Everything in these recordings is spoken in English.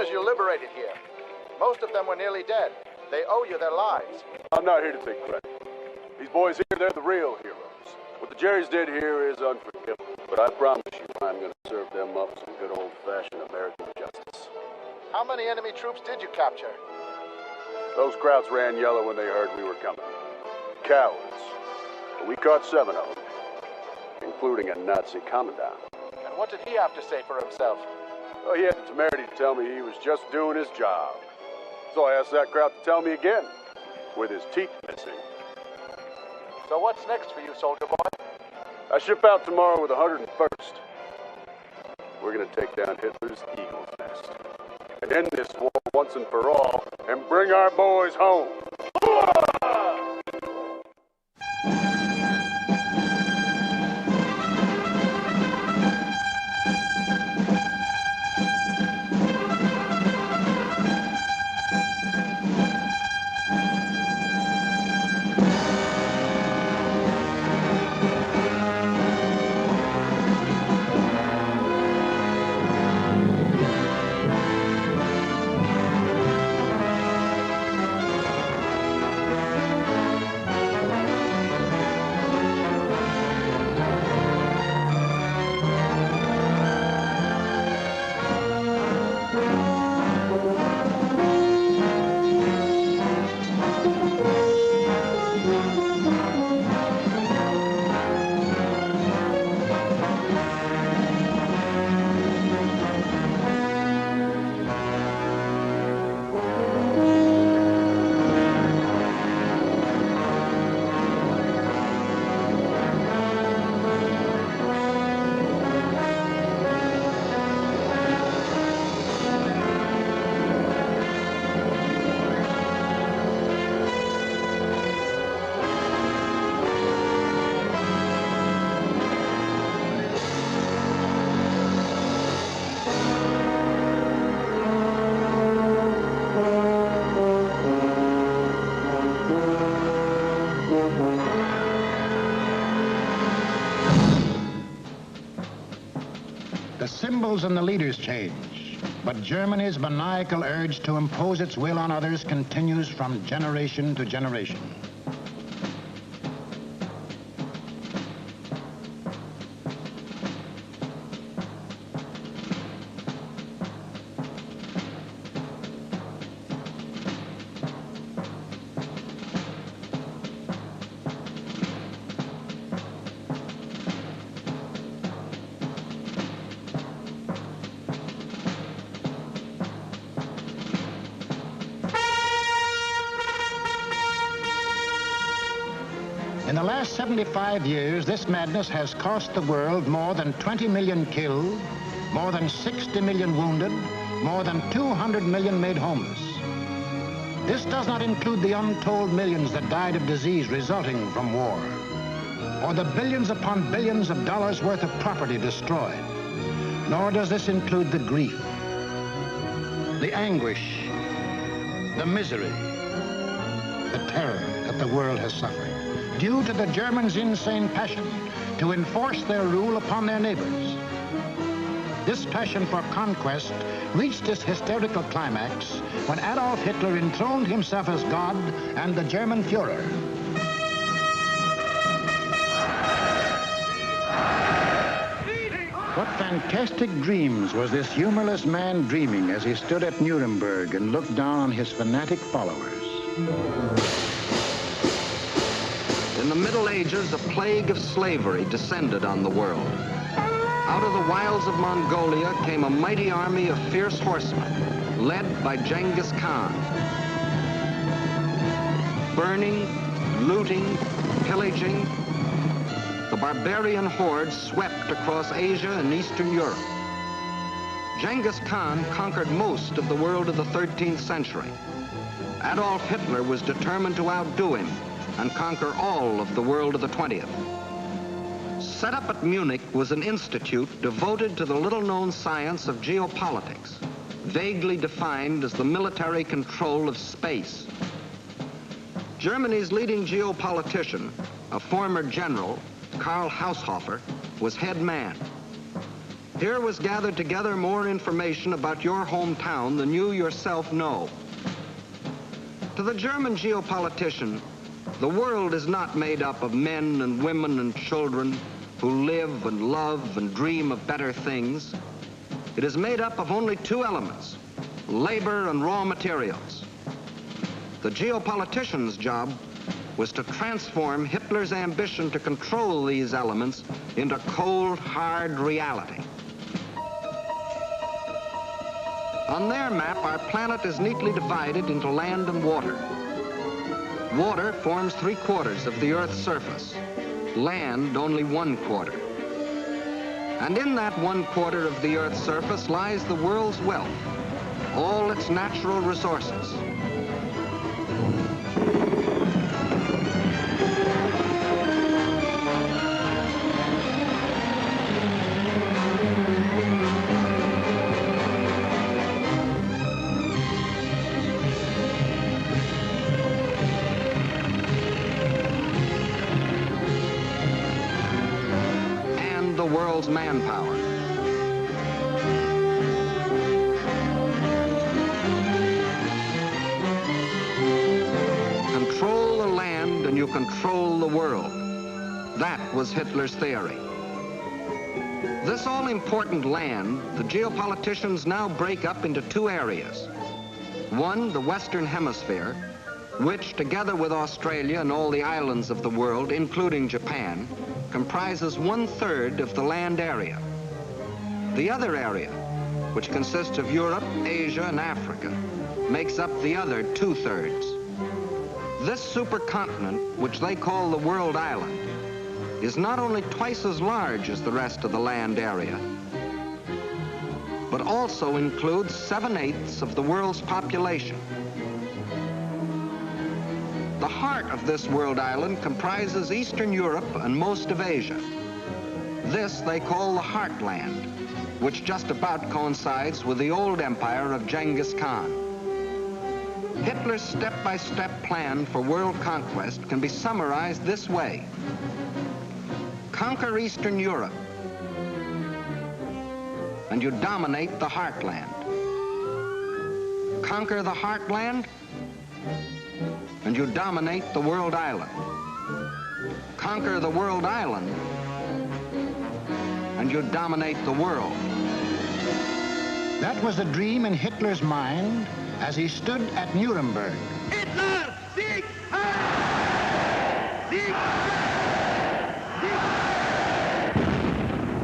prisoners you liberated here. Most of them were nearly dead. They owe you their lives. I'm not here to take credit. These boys here, they're the real heroes. What the Jerrys did here is unforgivable, but I promise you I'm going to serve them up some good old-fashioned American justice. How many enemy troops did you capture? Those krauts ran yellow when they heard we were coming. Cowards. But we caught 7 of them, including a Nazi commandant. And what did he have to say for himself? Well, he had the temerity to tell me he was just doing his job. So I asked that kraut to tell me again, with his teeth missing. So what's next for you, soldier boy? I ship out tomorrow with the 101st. We're gonna take down Hitler's eagle's nest. And end this war once and for all, and bring our boys home. Uuraa! The symbols and the leaders change, but Germany's maniacal urge to impose its will on others continues from generation to generation. In the last 75 years, this madness has cost the world more than 20 million killed, more than 60 million wounded, more than 200 million made homeless. This does not include the untold millions that died of disease resulting from war, or the billions upon billions of dollars worth of property destroyed. Nor does this include the grief, the anguish, the misery, the terror that the world has suffered, due to the Germans' insane passion to enforce their rule upon their neighbors. This passion for conquest reached its hysterical climax when Adolf Hitler enthroned himself as God and the German Führer. What fantastic dreams was this humorless man dreaming as he stood at Nuremberg and looked down on his fanatic followers? In the Middle Ages, a plague of slavery descended on the world. Out of the wilds of Mongolia came a mighty army of fierce horsemen, led by Genghis Khan. Burning, looting, pillaging, the barbarian hordes swept across Asia and Eastern Europe. Genghis Khan conquered most of the world of the 13th century. Adolf Hitler was determined to outdo him and conquer all of the world of the 20th. Set up at Munich was an institute devoted to the little-known science of geopolitics, vaguely defined as the military control of space. Germany's leading geopolitician, a former general, Karl Haushofer, was head man. Here was gathered together more information about your hometown than you yourself know. To the German geopolitician, the world is not made up of men and women and children who live and love and dream of better things. It is made up of only two elements, labor and raw materials. The geopolitician's job was to transform Hitler's ambition to control these elements into cold, hard reality. On their map, our planet is neatly divided into land and water. Water forms 3/4 of the Earth's surface, land only 1/4. And in that 1/4 of the Earth's surface lies the world's wealth, all its natural resources. The world's manpower. Control the land and you control the world. That was Hitler's theory. This all-important land, the geopoliticians now break up into two areas. One, the Western Hemisphere, which, together with Australia and all the islands of the world, including Japan, comprises 1/3 of the land area. The other area, which consists of Europe, Asia, and Africa, makes up the other 2/3. This supercontinent, which they call the World Island, is not only twice as large as the rest of the land area, but also includes 7/8 of the world's population. The heart of this world island comprises Eastern Europe and most of Asia. This they call the Heartland, which just about coincides with the old empire of Genghis Khan. Hitler's step-by-step plan for world conquest can be summarized this way. Conquer Eastern Europe, and you dominate the Heartland. Conquer the Heartland, and you dominate the world island. Conquer the world island, and you dominate the world. That was a dream in Hitler's mind as he stood at Nuremberg. Hitler, Sieg Heil! Sieg Heil! Sieg Heil!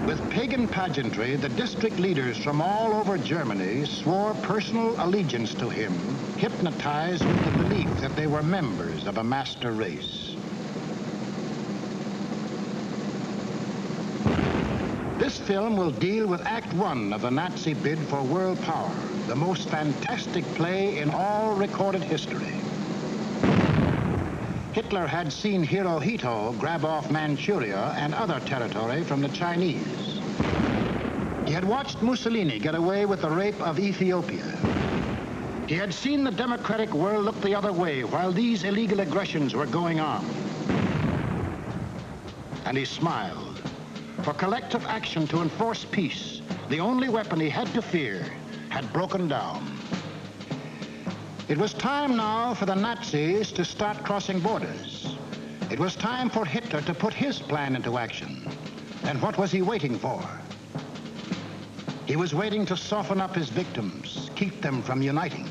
With pagan pageantry, the district leaders from all over Germany swore personal allegiance to him, hypnotized with the belief that they were members of a master race. This film will deal with Act One of the Nazi bid for world power, the most fantastic play in all recorded history. Hitler had seen Hirohito grab off Manchuria and other territory from the Chinese. He had watched Mussolini get away with the rape of Ethiopia. He had seen the democratic world look the other way while these illegal aggressions were going on. And he smiled. For collective action to enforce peace, the only weapon he had to fear, had broken down. It was time now for the Nazis to start crossing borders. It was time for Hitler to put his plan into action. And what was he waiting for? He was waiting to soften up his victims, keep them from uniting.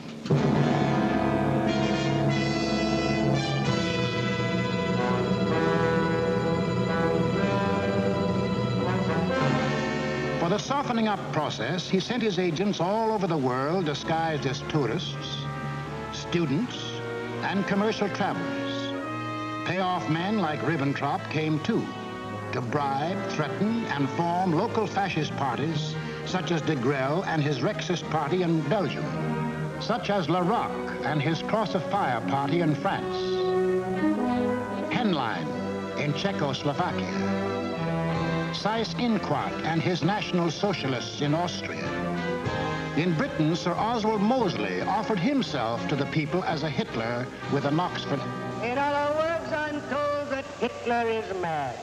For the softening up process, he sent his agents all over the world disguised as tourists, students, and commercial travelers. Payoff men like Ribbentrop came too, to bribe, threaten, and form local fascist parties such as de Grelle and his Rexist party in Belgium, such as Larocque and his Cross of Fire party in France, Henlein in Czechoslovakia, Seyss-Inquart and his National Socialists in Austria. In Britain, Sir Oswald Mosley offered himself to the people as a Hitler with an Oxford. In other words, I'm told that Hitler is mad.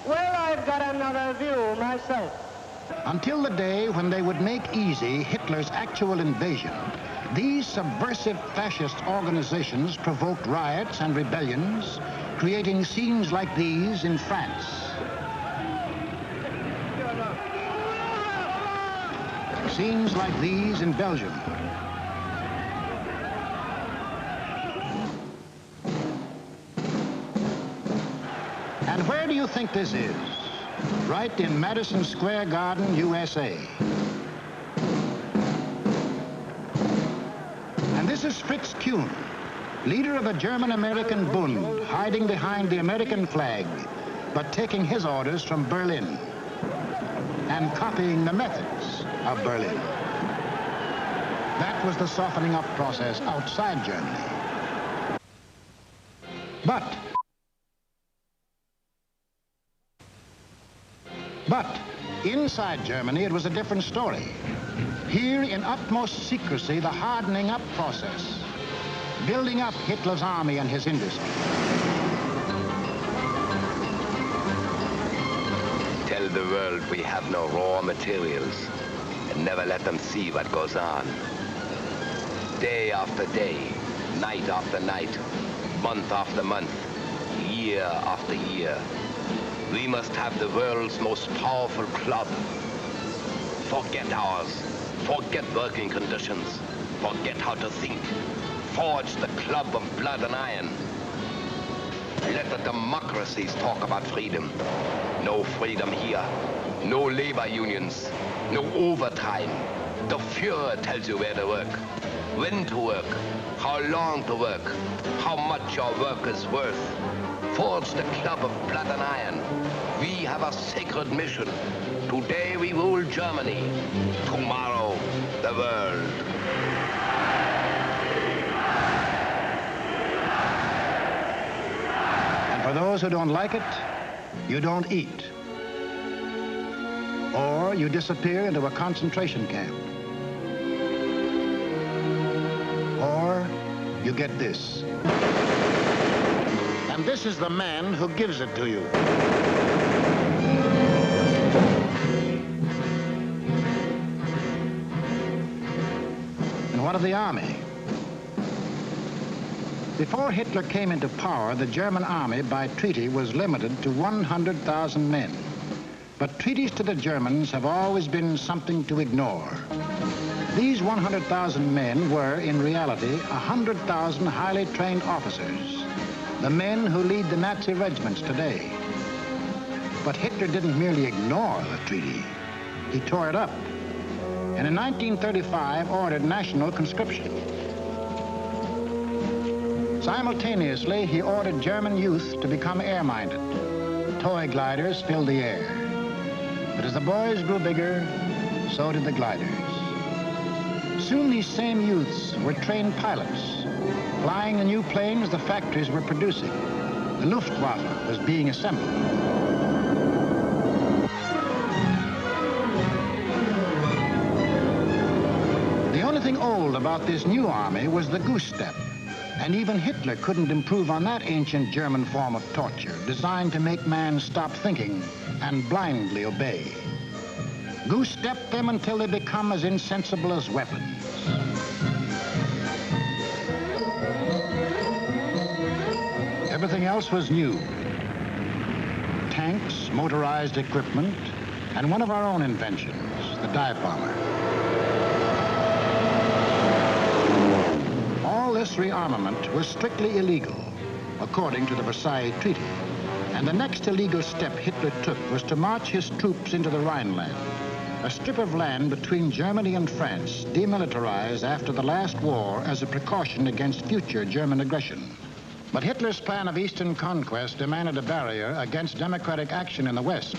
Well, I've got another view myself. Until the day when they would make easy Hitler's actual invasion, these subversive fascist organizations provoked riots and rebellions, creating scenes like these in France. Scenes like these in Belgium. And where do you think this is? Right in Madison Square Garden, USA. And this is Fritz Kuhn, leader of a German-American Bund, hiding behind the American flag, but taking his orders from Berlin and copying the methods of Berlin. That was the softening up process outside Germany. But inside Germany, it was a different story. Here, in utmost secrecy, the hardening up process, building up Hitler's army and his industry. Tell the world we have no raw materials and never let them see what goes on. Day after day, night after night, month after month, year after year. We must have the world's most powerful club. Forget ours. Forget working conditions. Forget how to think. Forge the club of blood and iron. Let the democracies talk about freedom. No freedom here. No labor unions. No overtime. The Führer tells you where to work, when to work, how long to work, how much your work is worth. Forge the club of blood and iron. We have a sacred mission. Today we rule Germany. Tomorrow, the world. And for those who don't like it, you don't eat. Or you disappear into a concentration camp. Or you get this. And this is the man who gives it to you. And what of the army? Before Hitler came into power, the German army by treaty was limited to 100,000 men. But treaties to the Germans have always been something to ignore. These 100,000 men were, in reality, 100,000 highly trained officers, the men who lead the Nazi regiments today. But Hitler didn't merely ignore the treaty. He tore it up, and in 1935 ordered national conscription. Simultaneously, he ordered German youth to become air-minded. Toy gliders filled the air. But as the boys grew bigger, so did the gliders. Soon these same youths were trained pilots, flying the new planes the factories were producing. The Luftwaffe was being assembled. The only thing old about this new army was the goose step. And even Hitler couldn't improve on that ancient German form of torture, designed to make man stop thinking and blindly obey. Goose-step them until they become as insensible as weapons. Everything else was new. Tanks, motorized equipment, and one of our own inventions, the dive bomber. All this rearmament was strictly illegal, according to the Versailles Treaty. And the next illegal step Hitler took was to march his troops into the Rhineland, a strip of land between Germany and France, demilitarized after the last war as a precaution against future German aggression. But Hitler's plan of eastern conquest demanded a barrier against democratic action in the West.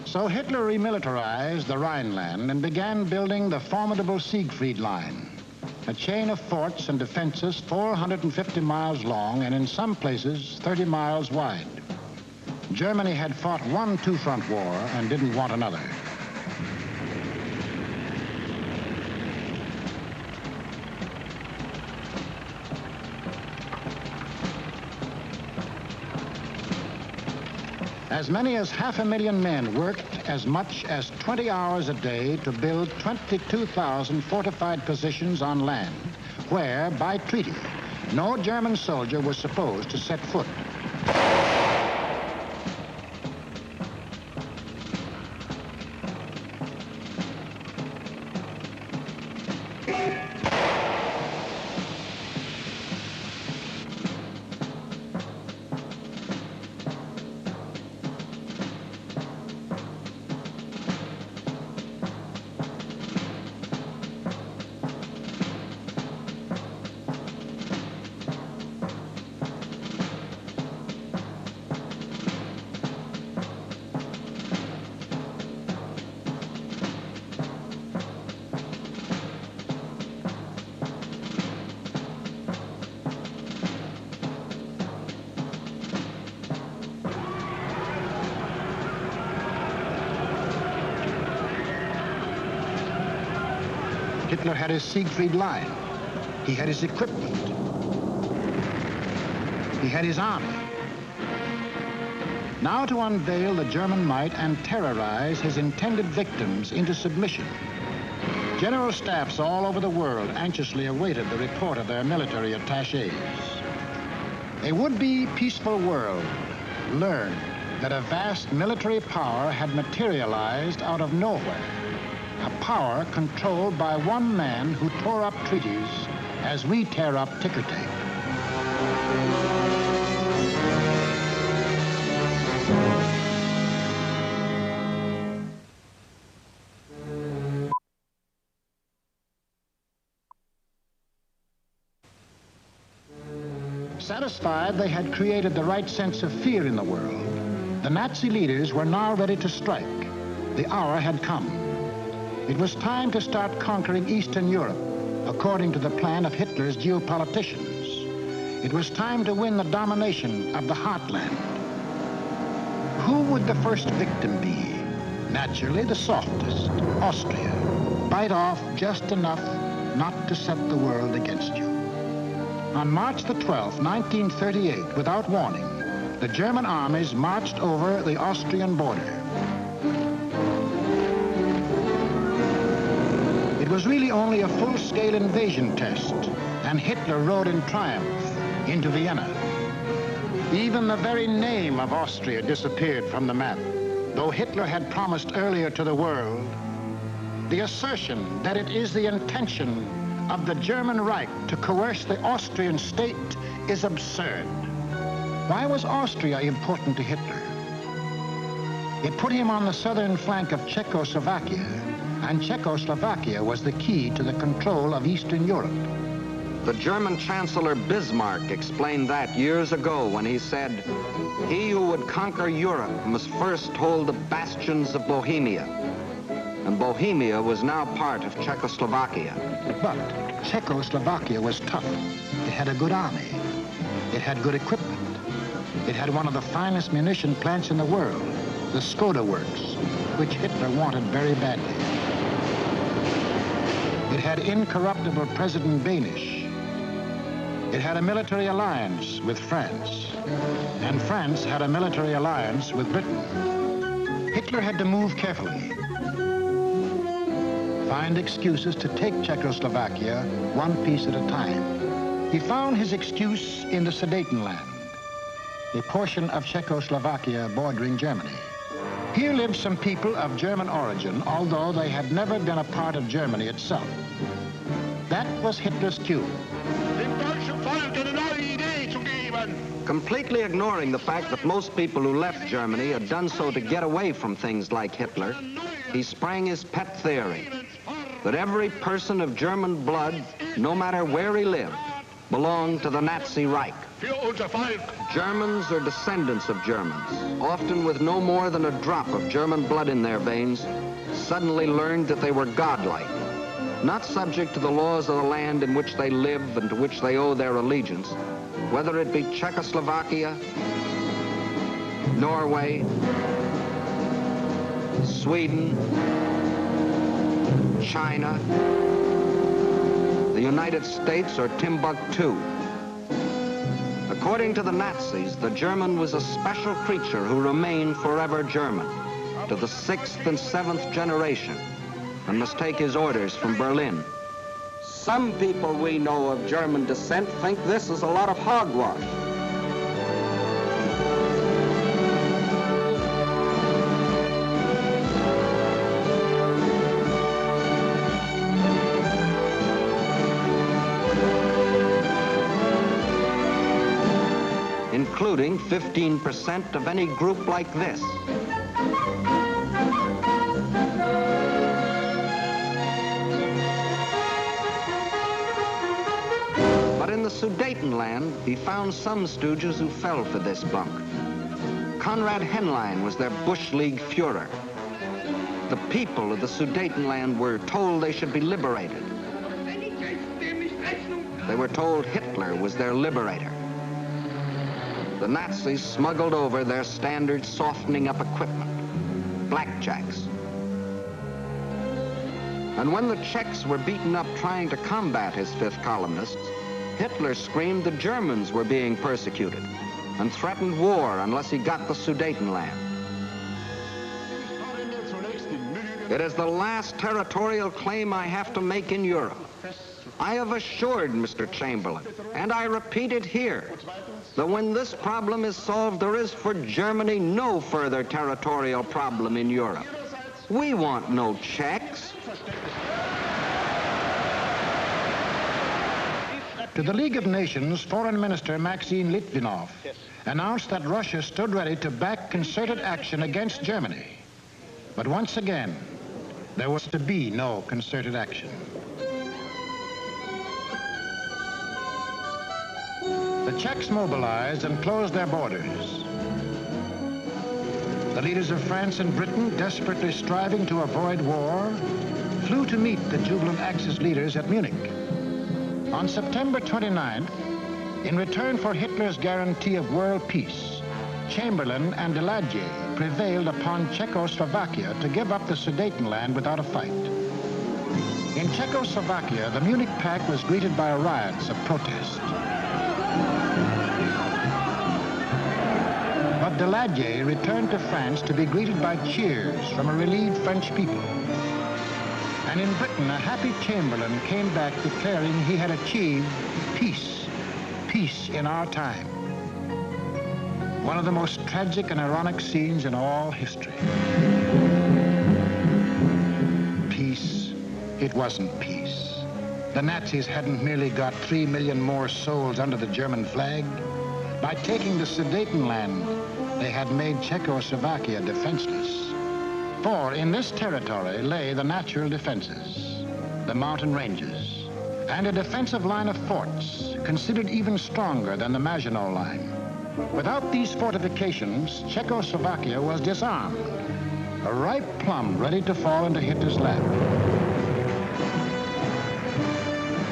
So Hitler remilitarized the Rhineland and began building the formidable Siegfried Line, a chain of forts and defenses 450 miles long and in some places 30 miles wide. Germany had fought one two-front war and didn't want another. As many as 500,000 men worked as much as 20 hours a day to build 22,000 fortified positions on land, where, by treaty, no German soldier was supposed to set foot. Hitler had his Siegfried line. He had his equipment. He had his army. Now to unveil the German might and terrorize his intended victims into submission. General staffs all over the world anxiously awaited the report of their military attachés. A would-be peaceful world learned that a vast military power had materialized out of nowhere. A power controlled by one man who tore up treaties as we tear up ticker tape. Satisfied they had created the right sense of fear in the world, the Nazi leaders were now ready to strike. The hour had come. It was time to start conquering Eastern Europe, according to the plan of Hitler's geopoliticians. It was time to win the domination of the heartland. Who would the first victim be? Naturally, the softest, Austria. Bite off just enough not to set the world against you. On March the 12th, 1938, without warning, the German armies marched over the Austrian border. It was really only a full-scale invasion test, and Hitler rode in triumph into Vienna. Even the very name of Austria disappeared from the map, though Hitler had promised earlier to the world. The assertion that it is the intention of the German Reich to coerce the Austrian state is absurd. Why was Austria important to Hitler? It put him on the southern flank of Czechoslovakia, and Czechoslovakia was the key to the control of Eastern Europe. The German Chancellor Bismarck explained that years ago when he said, "He who would conquer Europe must first hold the bastions of Bohemia." And Bohemia was now part of Czechoslovakia. But Czechoslovakia was tough. It had a good army. It had good equipment. It had one of the finest munition plants in the world, the Skoda Works, which Hitler wanted very badly. It had incorruptible President Banish. It had a military alliance with France. And France had a military alliance with Britain. Hitler had to move carefully. Find excuses to take Czechoslovakia one piece at a time. He found his excuse in the Sudetenland, a portion of Czechoslovakia bordering Germany. Here lived some people of German origin, although they had never been a part of Germany itself. That was Hitler's cue. Completely ignoring the fact that most people who left Germany had done so to get away from things like Hitler, he sprang his pet theory that every person of German blood, no matter where he lived, belonged to the Nazi Reich. Germans or descendants of Germans, often with no more than a drop of German blood in their veins, suddenly learned that they were godlike, not subject to the laws of the land in which they live and to which they owe their allegiance, whether it be Czechoslovakia, Norway, Sweden, China, the United States, or Timbuktu. According to the Nazis, the German was a special creature who remained forever German, to the 6th and 7th generation, and must take his orders from Berlin. Some people we know of German descent think this is a lot of hogwash. Including 15% of any group like this. But in the Sudetenland, he found some stooges who fell for this bunk. Konrad Henlein was their Bush League Führer. The people of the Sudetenland were told they should be liberated. They were told Hitler was their liberator. The Nazis smuggled over their standard softening up equipment, blackjacks. And when the Czechs were beaten up trying to combat his fifth columnists, Hitler screamed the Germans were being persecuted and threatened war unless he got the Sudetenland. It is the last territorial claim I have to make in Europe. I have assured Mr. Chamberlain, and I repeat it here, that when this problem is solved, there is for Germany no further territorial problem in Europe. We want no Czechs. To the League of Nations, Foreign Minister Maxim Litvinov announced that Russia stood ready to back concerted action against Germany. But once again, there was to be no concerted action. The Czechs mobilized and closed their borders. The leaders of France and Britain, desperately striving to avoid war, flew to meet the jubilant Axis leaders at Munich. On September 29th, in return for Hitler's guarantee of world peace, Chamberlain and Daladier prevailed upon Czechoslovakia to give up the Sudetenland without a fight. In Czechoslovakia, the Munich Pact was greeted by riots of protest. But Daladier returned to France to be greeted by cheers from a relieved French people. And in Britain, a happy Chamberlain came back declaring he had achieved peace, peace in our time. One of the most tragic and ironic scenes in all history. Peace, it wasn't peace. The Nazis hadn't merely got 3 million more souls under the German flag. By taking the Sudetenland, they had made Czechoslovakia defenseless. For in this territory lay the natural defenses, the mountain ranges, and a defensive line of forts, considered even stronger than the Maginot Line. Without these fortifications, Czechoslovakia was disarmed, a ripe plum ready to fall into Hitler's lap.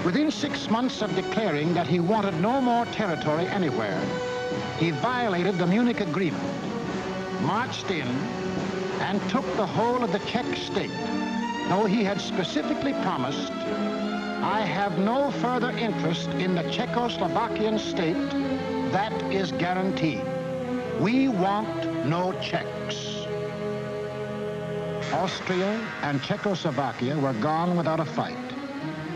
Within 6 months of declaring that he wanted no more territory anywhere, he violated the Munich Agreement, marched in, and took the whole of the Czech state, though he had specifically promised, "I have no further interest in the Czechoslovakian state. That is guaranteed. We want no Czechs." Austria and Czechoslovakia were gone without a fight,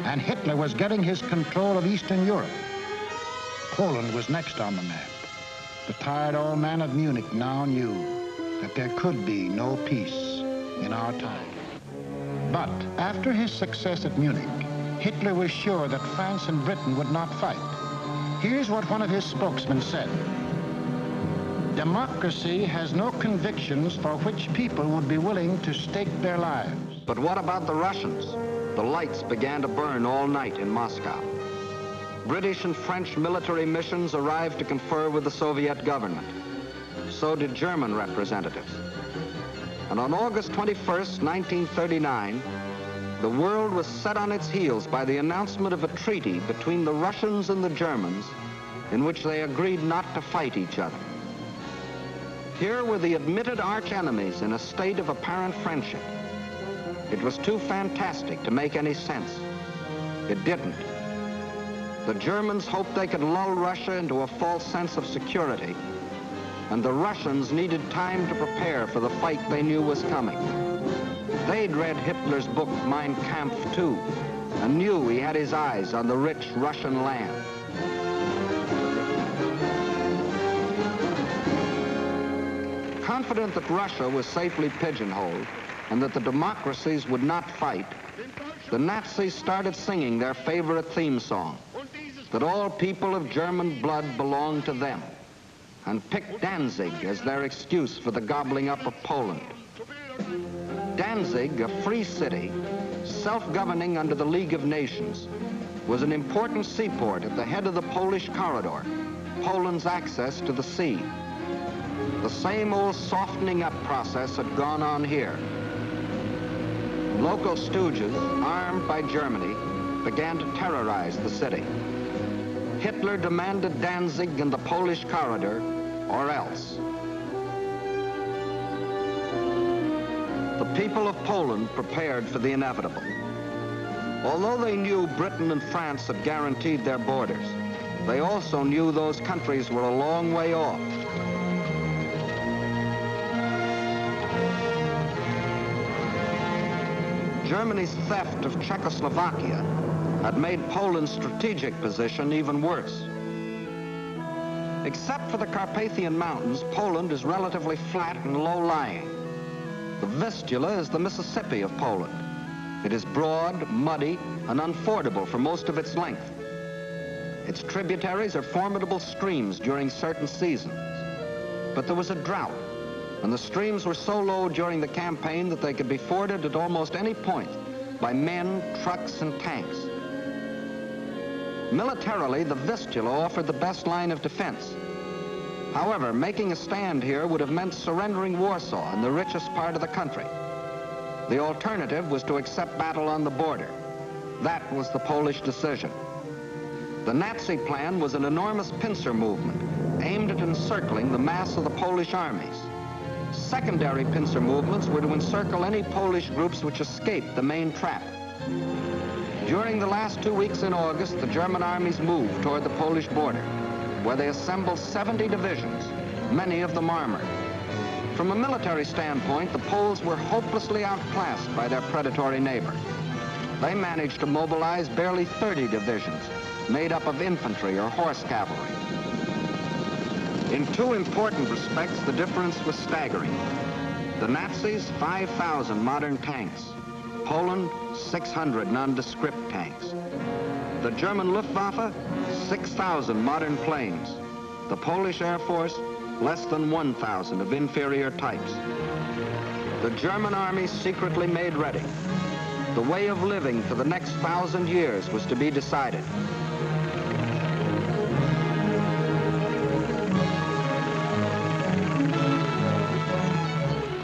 and Hitler was getting his control of Eastern Europe. Poland was next on the map. The tired old man of Munich now knew that there could be no peace in our time. But after his success at Munich, Hitler was sure that France and Britain would not fight. Here's what one of his spokesmen said. "Democracy has no convictions for which people would be willing to stake their lives." But what about the Russians? The lights began to burn all night in Moscow. British and French military missions arrived to confer with the Soviet government. So did German representatives. And on August 21st, 1939, the world was set on its heels by the announcement of a treaty between the Russians and the Germans in which they agreed not to fight each other. Here were the admitted arch-enemies in a state of apparent friendship. It was too fantastic to make any sense. It didn't. The Germans hoped they could lull Russia into a false sense of security, and the Russians needed time to prepare for the fight they knew was coming. They'd read Hitler's book, Mein Kampf, too, and knew he had his eyes on the rich Russian land. Confident that Russia was safely pigeonholed and that the democracies would not fight, the Nazis started singing their favorite theme song, that all people of German blood belonged to them, and picked Danzig as their excuse for the gobbling up of Poland. Danzig, a free city, self-governing under the League of Nations, was an important seaport at the head of the Polish corridor, Poland's access to the sea. The same old softening up process had gone on here. Local stooges, armed by Germany, began to terrorize the city. Hitler demanded Danzig and the Polish corridor, or else. The people of Poland prepared for the inevitable. Although they knew Britain and France had guaranteed their borders, they also knew those countries were a long way off. Germany's theft of Czechoslovakia had made Poland's strategic position even worse. Except for the Carpathian Mountains, Poland is relatively flat and low-lying. The Vistula is the Mississippi of Poland. It is broad, muddy, and unfordable for most of its length. Its tributaries are formidable streams during certain seasons. But there was a drought, and the streams were so low during the campaign that they could be forded at almost any point by men, trucks, and tanks. Militarily, the Vistula offered the best line of defense. However, making a stand here would have meant surrendering Warsaw in the richest part of the country. The alternative was to accept battle on the border. That was the Polish decision. The Nazi plan was an enormous pincer movement aimed at encircling the mass of the Polish armies. Secondary pincer movements were to encircle any Polish groups which escaped the main trap. During the last 2 weeks in August, the German armies moved toward the Polish border, where they assembled 70 divisions, many of them armored. From a military standpoint, the Poles were hopelessly outclassed by their predatory neighbor. They managed to mobilize barely 30 divisions, made up of infantry or horse cavalry. In two important respects, the difference was staggering. The Nazis, 5,000 modern tanks. Poland, 600 nondescript tanks. The German Luftwaffe, 6,000 modern planes. The Polish Air Force, less than 1,000 of inferior types. The German army secretly made ready. The way of living for the next 1,000 years was to be decided.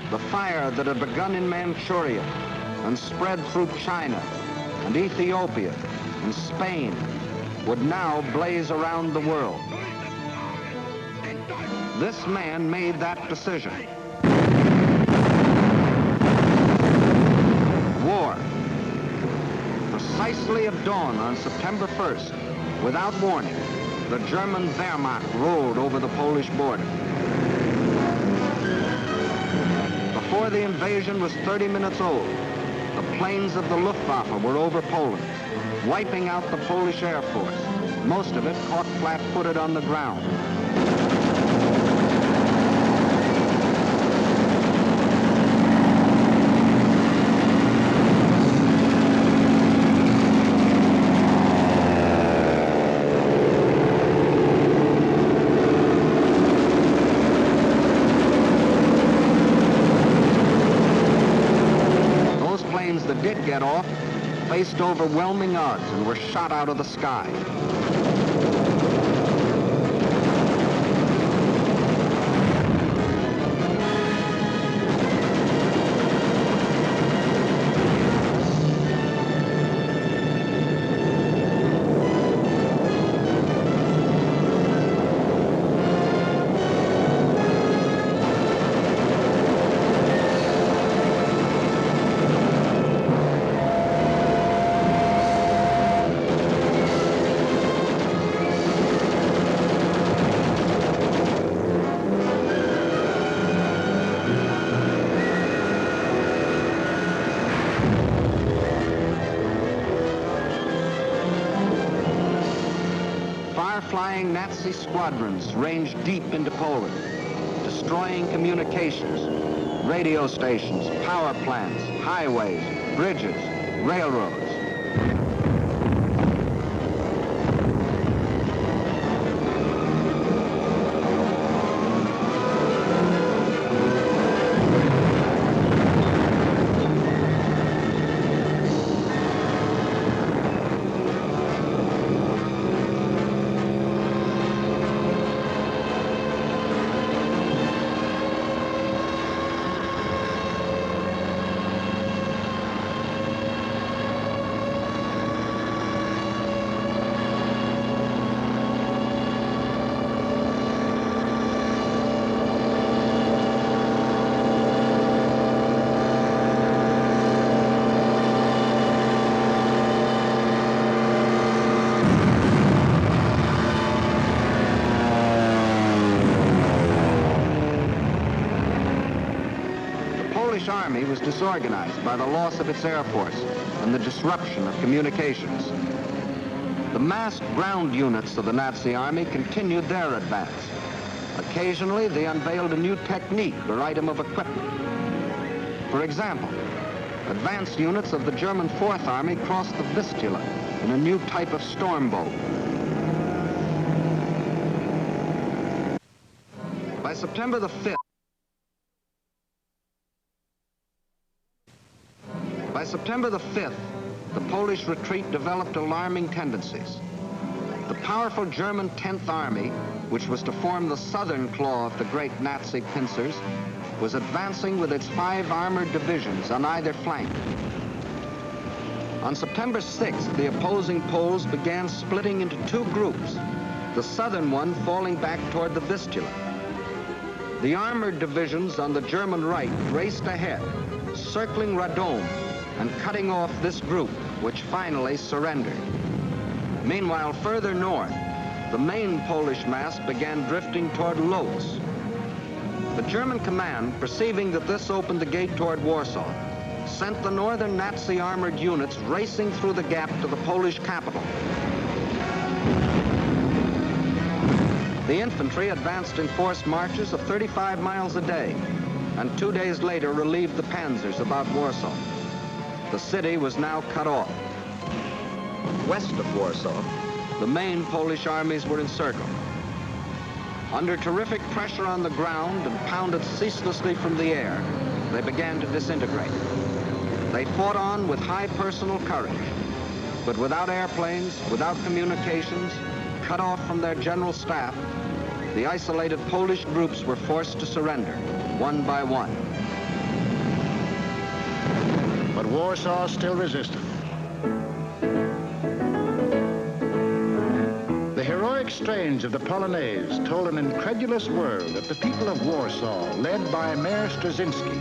The fire that had begun in Manchuria and spread through China and Ethiopia and Spain would now blaze around the world. This man made that decision. War. Precisely at dawn on September 1st, without warning, the German Wehrmacht rolled over the Polish border. Before the invasion was 30 minutes old, the planes of the Luftwaffe were over Poland, wiping out the Polish Air Force, most of it caught flat-footed on the ground. That did get off faced overwhelming odds and were shot out of the sky. flying Nazi squadrons ranged deep into Poland, destroying communications, radio stations, power plants, highways, bridges, railroads. The Polish army was disorganized by the loss of its air force and the disruption of communications. The massed ground units of the Nazi army continued their advance. Occasionally, they unveiled a new technique or item of equipment. For example, advanced units of the German Fourth Army crossed the Vistula in a new type of storm boat. By September the 5th, the Polish retreat developed alarming tendencies. The powerful German 10th Army, which was to form the southern claw of the great Nazi pincers, was advancing with its 5 armored divisions on either flank. On September 6th, the opposing Poles began splitting into 2 groups, the southern one falling back toward the Vistula. The armored divisions on the German right raced ahead, circling Radom and cutting off this group, which finally surrendered. Meanwhile, further north, the main Polish mass began drifting toward Lodz. The German command, perceiving that this opened the gate toward Warsaw, sent the northern Nazi armored units racing through the gap to the Polish capital. The infantry advanced in forced marches of 35 miles a day, and 2 days later relieved the panzers about Warsaw. The city was now cut off. West of Warsaw, the main Polish armies were encircled. Under terrific pressure on the ground and pounded ceaselessly from the air, they began to disintegrate. They fought on with high personal courage, but without airplanes, without communications, cut off from their general staff, the isolated Polish groups were forced to surrender, one by one. But Warsaw still resisted. The heroic strains of the Polonaise told an incredulous world that the people of Warsaw, led by Mayor Straczynski,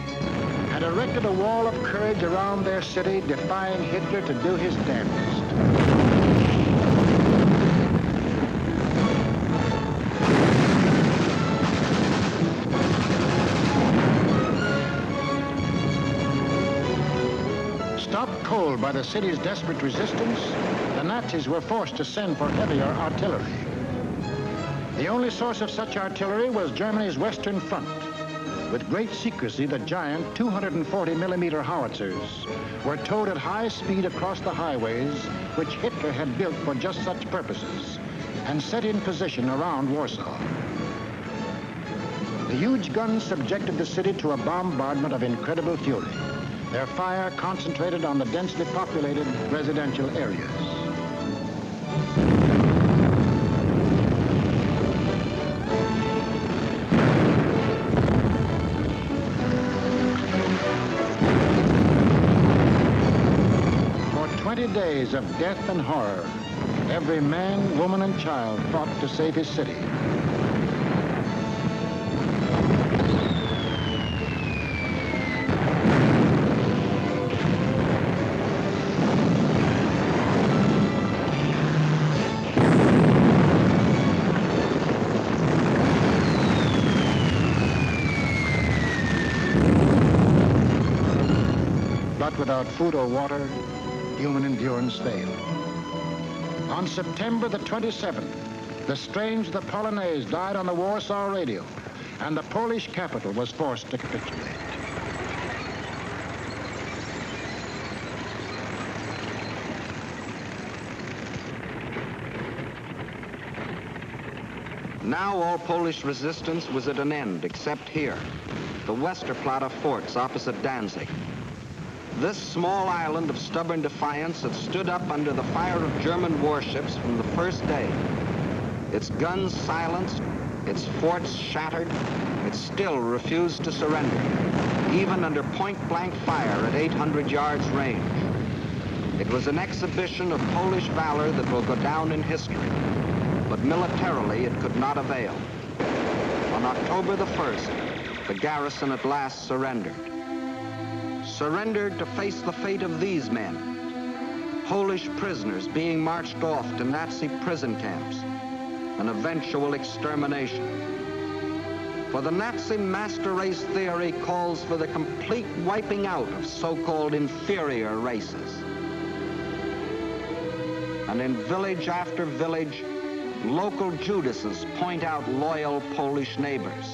had erected a wall of courage around their city, defying Hitler to do his damnedest. Stopped cold by the city's desperate resistance, the Nazis were forced to send for heavier artillery. The only source of such artillery was Germany's Western Front. With great secrecy, the giant 240mm howitzers were towed at high speed across the highways which Hitler had built for just such purposes and set in position around Warsaw. The huge guns subjected the city to a bombardment of incredible fury. Their fire concentrated on the densely populated residential areas. For 20 days of death and horror, every man, woman, and child fought to save his city. But without food or water, human endurance failed. On September the 27th, The Strains of the Polonaise died on the Warsaw radio, and the Polish capital was forced to capitulate. Now all Polish resistance was at an end, except here, the Westerplatte forts opposite Danzig. This small island of stubborn defiance had stood up under the fire of German warships from the first day. Its guns silenced, its forts shattered, it still refused to surrender, even under point-blank fire at 800 yards range. It was an exhibition of Polish valor that will go down in history, but militarily it could not avail. On October the 1st, the garrison at last surrendered. Surrendered to face the fate of these men, Polish prisoners being marched off to Nazi prison camps, an eventual extermination. For the Nazi master race theory calls for the complete wiping out of so-called inferior races. And in village after village, local Judases point out loyal Polish neighbors.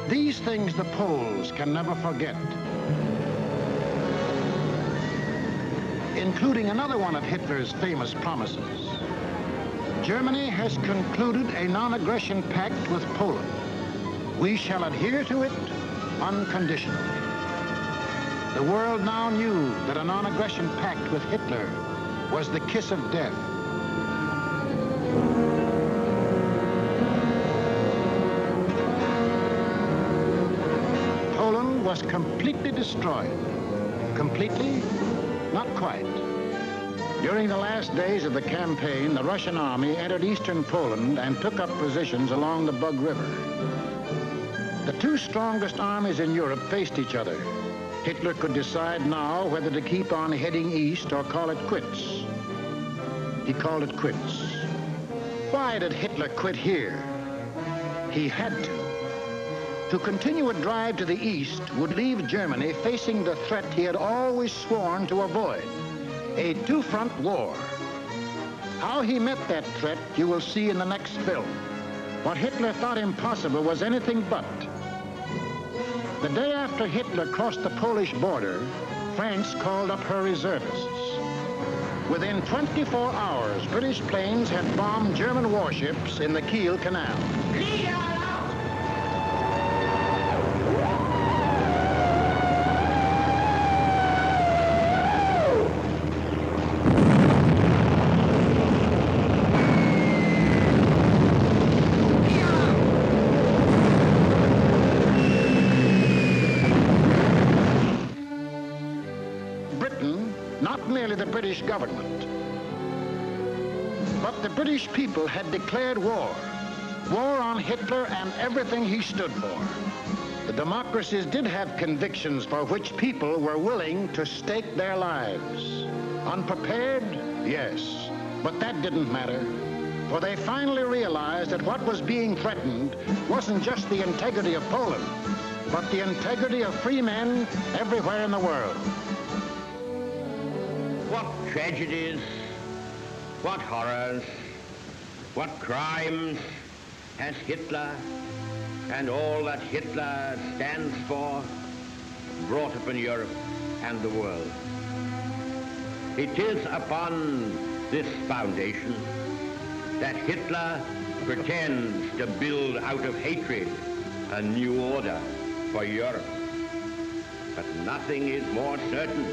These things the Poles can never forget, including another one of Hitler's famous promises. Germany has concluded a non-aggression pact with Poland. We shall adhere to it unconditionally. The world now knew that a non-aggression pact with Hitler was the kiss of death. Was completely destroyed. Completely? Not quite. During the last days of the campaign, the Russian army entered eastern Poland and took up positions along the Bug River. The two strongest armies in Europe faced each other. Hitler could decide now whether to keep on heading east or call it quits. He called it quits. Why did Hitler quit here? He had to. To continue a drive to the east would leave Germany facing the threat he had always sworn to avoid, a two-front war. How he met that threat you will see in the next film. What Hitler thought impossible was anything but. The day after Hitler crossed the Polish border, France called up her reservists. Within 24 hours, British planes had bombed German warships in the Kiel Canal. The British government. But the British people had declared war. War on Hitler and everything he stood for. The democracies did have convictions for which people were willing to stake their lives. Unprepared? Yes. But that didn't matter. For they finally realized that what was being threatened wasn't just the integrity of Poland, but the integrity of free men everywhere in the world. What tragedies, what horrors, what crimes has Hitler and all that Hitler stands for brought upon Europe and the world. It is upon this foundation that Hitler pretends to build out of hatred a new order for Europe. But nothing is more certain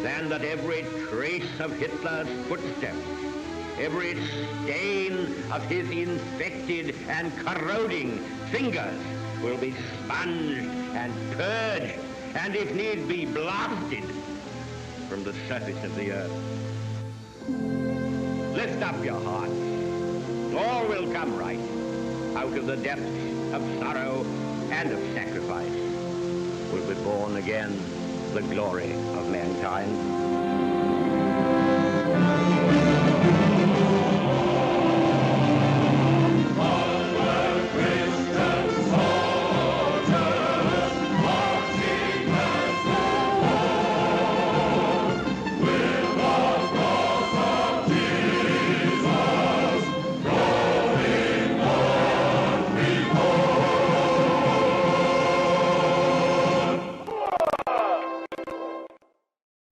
than that every trace of Hitler's footsteps, every stain of his infected and corroding fingers will be sponged and purged, and if need be, blasted from the surface of the earth. Lift up your hearts. All will come right out of the depths of sorrow and of sacrifice. Will be born again the glory of mankind.